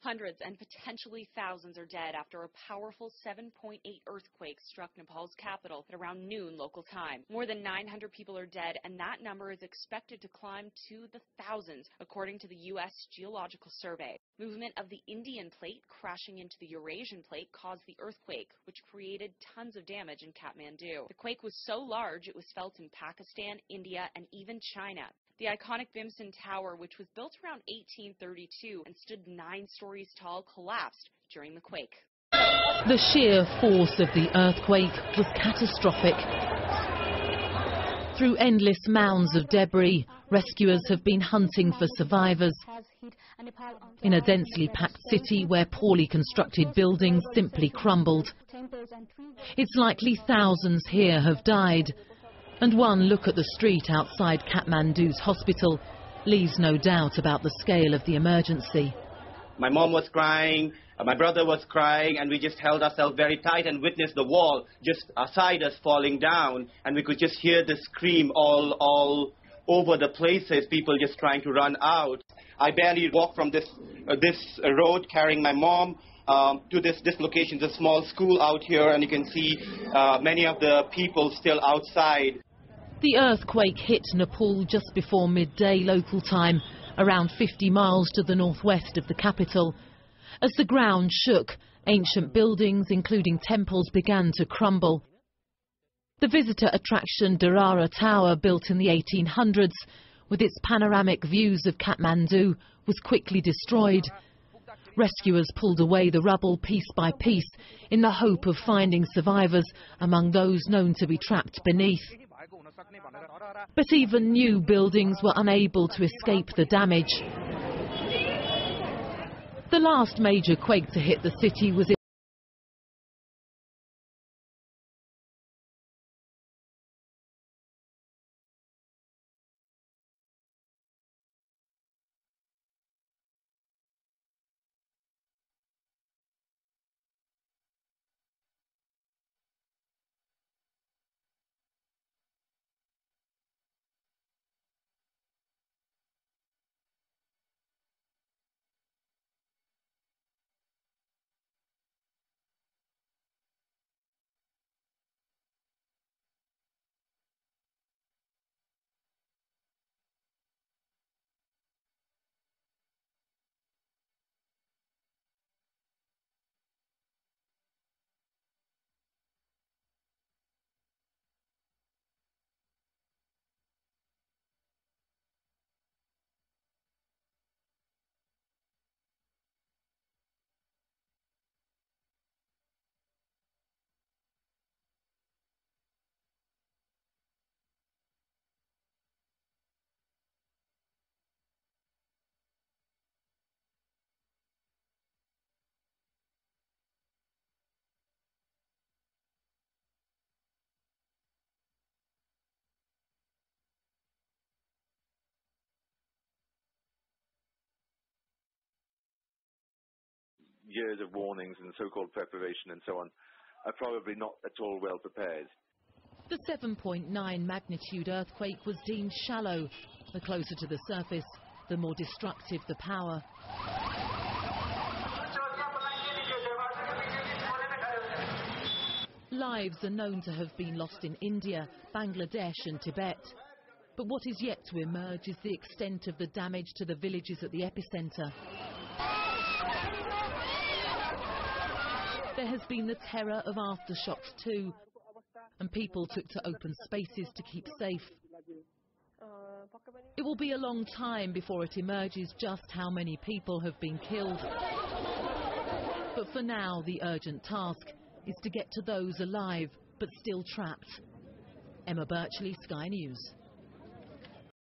Hundreds and potentially thousands are dead after a powerful 7.8 earthquake struck Nepal's capital at around noon local time. More than 900 people are dead, and that number is expected to climb to the thousands, according to the U.S. Geological Survey. Movement of the Indian plate crashing into the Eurasian plate caused the earthquake, which created tons of damage in Kathmandu. The quake was so large it was felt in Pakistan, India, and even China. The iconic Bhimsen Tower, which was built around 1832 and stood 9 stories tall, collapsed during the quake. The sheer force of the earthquake was catastrophic. Through endless mounds of debris, rescuers have been hunting for survivors. In a densely packed city where poorly constructed buildings simply crumbled. It's likely thousands here have died. And one look at the street outside Kathmandu's hospital leaves no doubt about the scale of the emergency. My mom was crying, my brother was crying, and we just held ourselves very tight and witnessed the wall just aside us falling down, and we could just hear the scream all over the places, people just trying to run out. I barely walked from this road carrying my mom to this location, the small school out here, and you can see many of the people still outside. The earthquake hit Nepal just before midday local time, around 50 miles to the northwest of the capital. As the ground shook, ancient buildings, including temples, began to crumble. The visitor attraction Darara Tower, built in the 1800s, with its panoramic views of Kathmandu, was quickly destroyed. Rescuers pulled away the rubble piece by piece in the hope of finding survivors among those known to be trapped beneath. But even new buildings were unable to escape the damage. The last major quake to hit the city was years of warnings and so-called preparation and so on, are probably not at all well prepared. the 7.9 magnitude earthquake was deemed shallow. The closer to the surface, the more destructive the power. Lives are known to have been lost in India, Bangladesh and Tibet. But what is yet to emerge is the extent of the damage to the villages at the epicentre. There has been the terror of aftershocks too, and people took to open spaces to keep safe. It will be a long time before it emerges just how many people have been killed. But for now, the urgent task is to get to those alive but still trapped. Emma Birchley, Sky News.